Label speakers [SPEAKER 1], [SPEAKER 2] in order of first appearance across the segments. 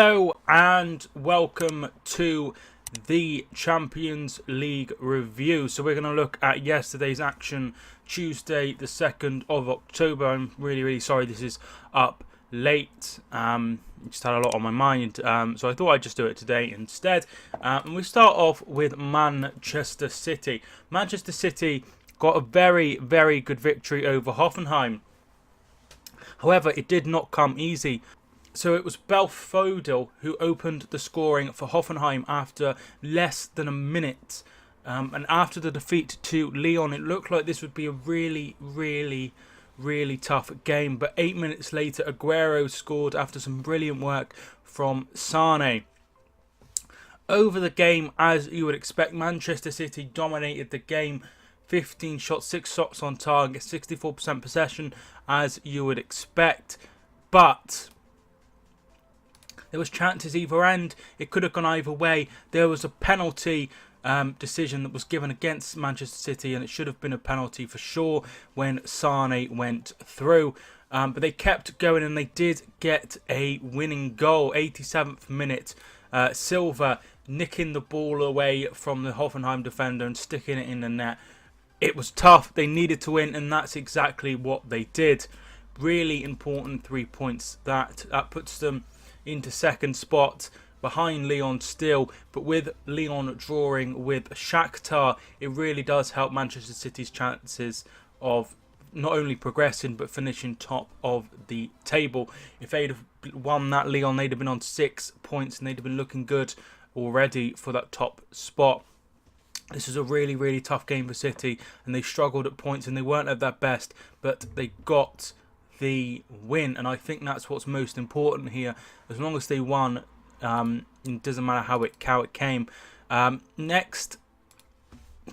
[SPEAKER 1] Hello and welcome to the Champions League review. So we're going to look at yesterday's action, Tuesday the 2nd of October. I'm really sorry this is up late. Just had a lot on my mind, so I thought I'd just do it today instead. And we start off with Manchester City. Manchester City got a very good victory over Hoffenheim. However, it did not come easy. So it was Belfodil who opened the scoring for Hoffenheim after less than a minute. And after the defeat to Lyon, it looked like this would be a really tough game. But 8 minutes later, Aguero scored after some brilliant work from Sane. Over the game, as you would expect, Manchester City dominated the game. 15 shots, 6 shots on target, 64% possession, as you would expect. But there was chances either end. It could have gone either way. There was a penalty decision that was given against Manchester City, and it should have been a penalty for sure when Sane went through. But they kept going, and they did get a winning goal. 87th minute, Silva nicking the ball away from the Hoffenheim defender and sticking it in the net. It was tough. They needed to win, and that's exactly what they did. Really important 3 points. That puts them into second spot behind Lyon still, but with Lyon drawing with Shakhtar, it really does help Manchester City's chances of not only progressing but finishing top of the table. If they'd have won that Lyon, they'd have been on 6 points and they'd have been looking good already for that top spot. This was a really tough game for City, and they struggled at points and they weren't at their best, but they got the win, and I think that's what's most important here. As long as they won, it doesn't matter how it came. Next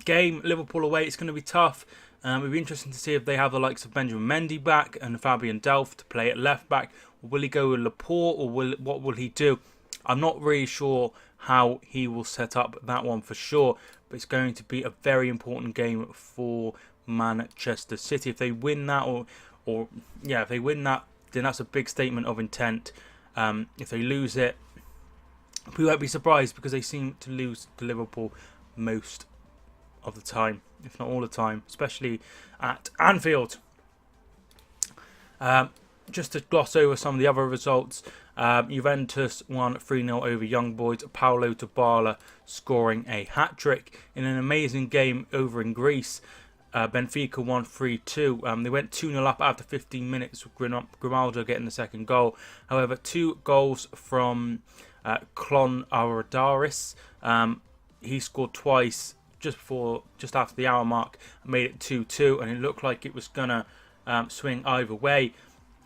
[SPEAKER 1] game, Liverpool away. It's going to be tough. It'll be interesting to see if they have the likes of Benjamin Mendy back and Fabian Delph to play at left back. Will he go with Laporte, or what will he do? I'm not really sure how he will set up that one for sure, but it's going to be a very important game for Manchester City. If they win that, if they win that, then that's a big statement of intent. If they lose it, we won't be surprised, because they seem to lose to Liverpool most of the time, if not all the time, especially at Anfield. Just to gloss over some of the other results, Juventus won 3-0 over Young Boys. Paulo Dybala scoring a hat-trick in an amazing game over in Greece. Benfica won 3-2. They went 2-0 up after 15 minutes with Grimaldo getting the second goal. However, 2 goals from Klon Aradaris. He scored twice just after the hour mark, and made it 2-2, and it looked like it was going to swing either way.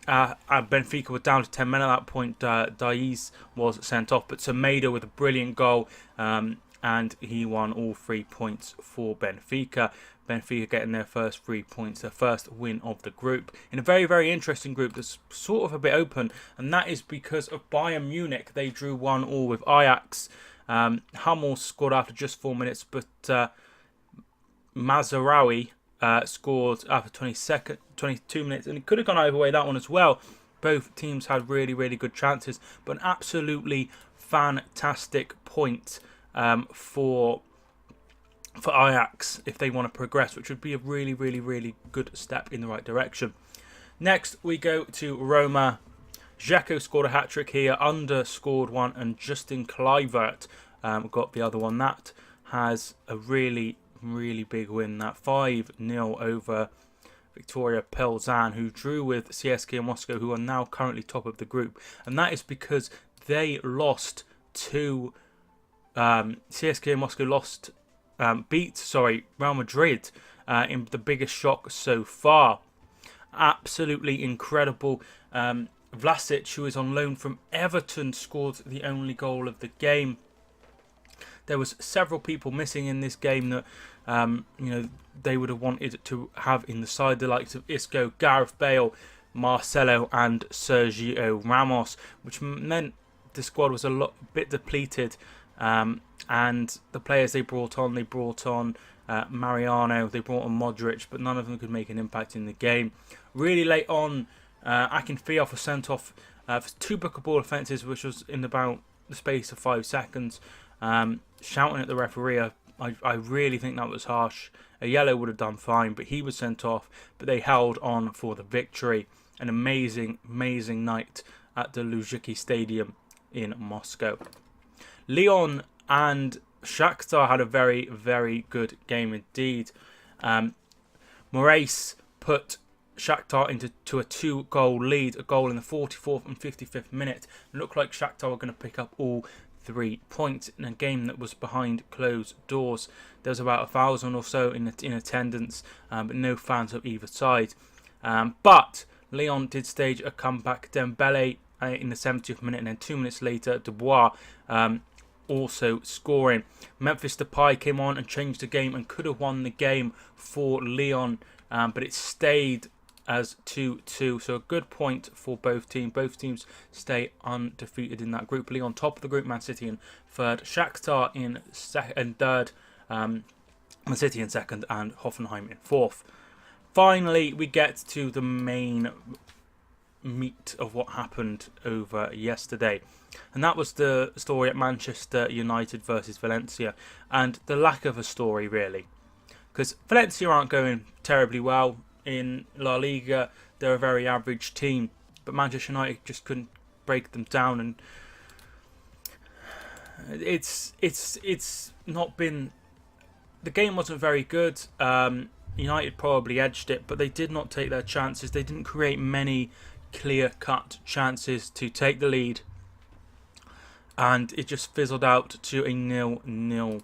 [SPEAKER 1] Benfica were down to 10 men at that point. Daiz was sent off, but Semedo with a brilliant goal, and he won all 3 points for Benfica. Benfica getting their first 3 points, their first win of the group, in a very interesting group that's sort of a bit open, and that is because of Bayern Munich. They drew 1-1 with Ajax. Hummel scored after just 4 minutes, but Mazraoui scored after 22 minutes, and it could have gone either way, that one as well. Both teams had really good chances, but an absolutely fantastic point for Ajax if they want to progress, which would be a really good step in the right direction. Next, we go to Roma. Dzeko scored a hat-trick here, underscored one, and Justin Kluivert got the other one. That has a really big win, that 5-0 over Viktoria Plzen, who drew with CSKA Moscow, who are now currently top of the group, and that is because they lost to CSKA Moscow beat Real Madrid in the biggest shock so far. Absolutely incredible. Vlasic, who is on loan from Everton, scored the only goal of the game. There was several people missing in this game that they would have wanted to have in the side, the likes of Isco, Gareth Bale, Marcelo and Sergio Ramos, which meant the squad was a bit depleted, and the players they brought on Mariano, they brought on Modric, but none of them could make an impact in the game. Really late on, Akinfeev was sent off for 2 bookable offences, which was in about the space of 5 seconds. Shouting at the referee, I really think that was harsh. A yellow would have done fine, but he was sent off. But they held on for the victory. An amazing, amazing night at the Luzhniki Stadium in Moscow. Lyon and Shakhtar had a very, very good game indeed. Moraes put Shakhtar into a 2-goal lead, a goal in the 44th and 55th minute. It looked like Shakhtar were going to pick up all 3 points in a game that was behind closed doors. There was about 1,000 or so in attendance, but no fans of either side. But Lyon did stage a comeback. Dembele in the 70th minute, and then 2 minutes later, Dubois also scoring. Memphis Depay came on and changed the game and could have won the game for Lyon, but it stayed as 2-2. So a good point for both teams. Both teams stay undefeated in that group. Lyon top of the group, Man City in third, Shakhtar in third, Man City in second, and Hoffenheim in fourth. Finally, we get to the main meat of what happened over yesterday, and that was the story at Manchester United versus Valencia, and the lack of a story really, because Valencia aren't going terribly well in La Liga. They're a very average team, but Manchester United just couldn't break them down, and it's not been, the game wasn't very good. United probably edged it, but they did not take their chances. They didn't create many clear-cut chances to take the lead, and it just fizzled out to a 0-0.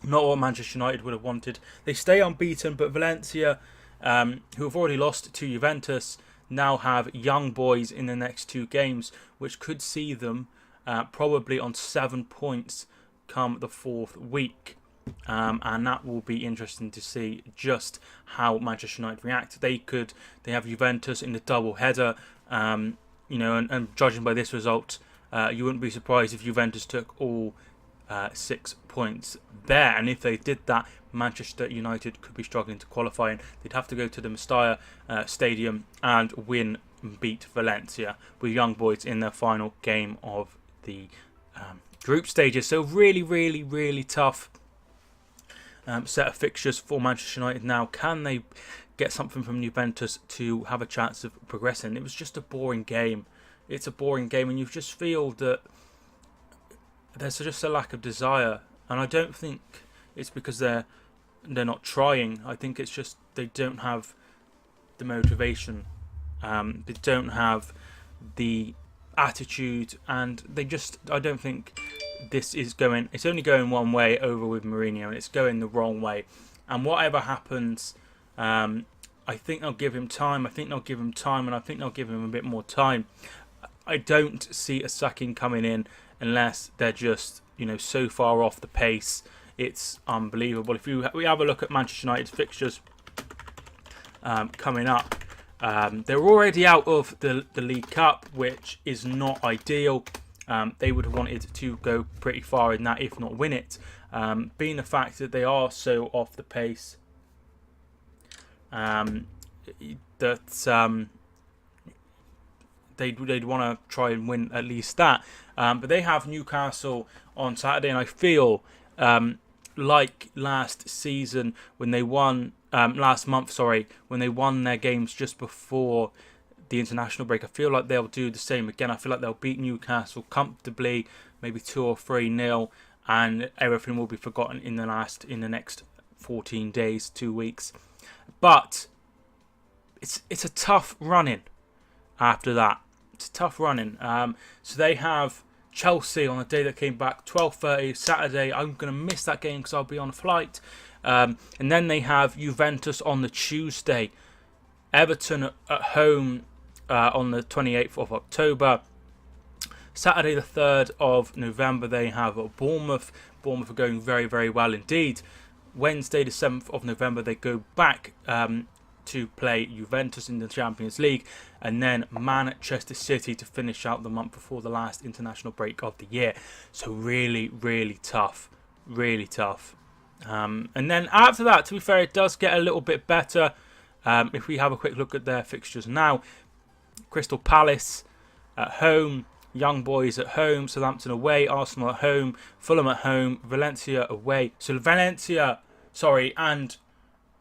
[SPEAKER 1] Not what Manchester United would have wanted. They stay unbeaten, but Valencia, who have already lost to Juventus, now have young boys in the next 2 games, which could see them probably on 7 points come the 4th week. And that will be interesting to see just how Manchester United react. They have Juventus in the double header, and judging by this result, you wouldn't be surprised if Juventus took all 6 points there. And if they did that, Manchester United could be struggling to qualify, and they'd have to go to the Mestalla Stadium and win and beat Valencia, with young boys in their final game of the group stages. So really, really, really tough set of fixtures for Manchester United now. Can they get something from Juventus to have a chance of progressing? It was just a boring game. It's a boring game, and you just feel that there's just a lack of desire. And I don't think it's because they're not trying. I think it's just they don't have the motivation. They don't have the attitude, and I don't think this is going, it's only going one way over with Mourinho, and it's going the wrong way. And whatever happens, I think they'll give him time. And I think they'll give him a bit more time. I don't see a sacking coming in unless they're just, so far off the pace. It's unbelievable. If we have a look at Manchester United's fixtures coming up, they're already out of the League Cup, which is not ideal. They would have wanted to go pretty far in that, if not win it. Being the fact that they are so off the pace, they'd want to try and win at least that. But they have Newcastle on Saturday, and I feel like last season when they won, last month, when they won their games just before the international break, I feel like they'll do the same again. I feel like they'll beat Newcastle comfortably, maybe 2 or 3-0, and everything will be forgotten in the next 14 days, 2 weeks. But it's a tough run-in after that. It's a tough run-in. So they have Chelsea on the day that came back, 12:30 Saturday. I'm going to miss that game because I'll be on a flight. And then they have Juventus on the Tuesday. Everton at home on the 28th of October. Saturday the 3rd of November they have Bournemouth. Bournemouth are going very, very well indeed. Wednesday the 7th of November they go back to play Juventus in the Champions League, and then Manchester City to finish out the month before the last international break of the year. So really, really tough. Really tough. And then after that, to be fair, it does get a little bit better. If we have a quick look at their fixtures now, Crystal Palace at home, Young Boys at home, Southampton away, Arsenal at home, Fulham at home, Valencia away. So and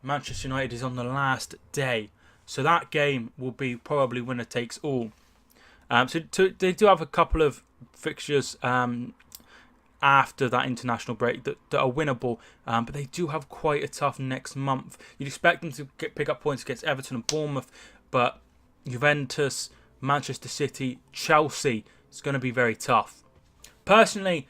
[SPEAKER 1] Manchester United is on the last day. So that game will be probably winner takes all. So they do have a couple of fixtures after that international break that are winnable, but they do have quite a tough next month. You'd expect them to pick up points against Everton and Bournemouth, but Juventus, Manchester City, Chelsea, it's going to be very tough. Personally,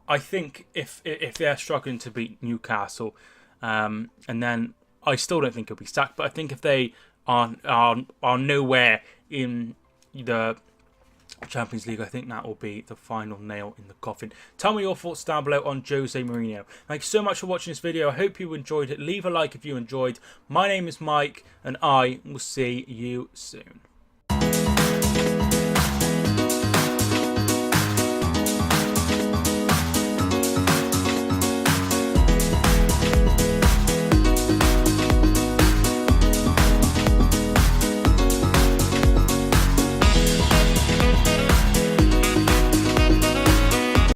[SPEAKER 1] I think if they're struggling to beat Newcastle, and then I still don't think he'll be sacked, but I think if they are nowhere in the Champions League, I think that will be the final nail in the coffin. Tell me your thoughts down below on Jose Mourinho. Thank you so much for watching this video. I hope you enjoyed it. Leave a like if you enjoyed. My name is Mike, and I will see you soon.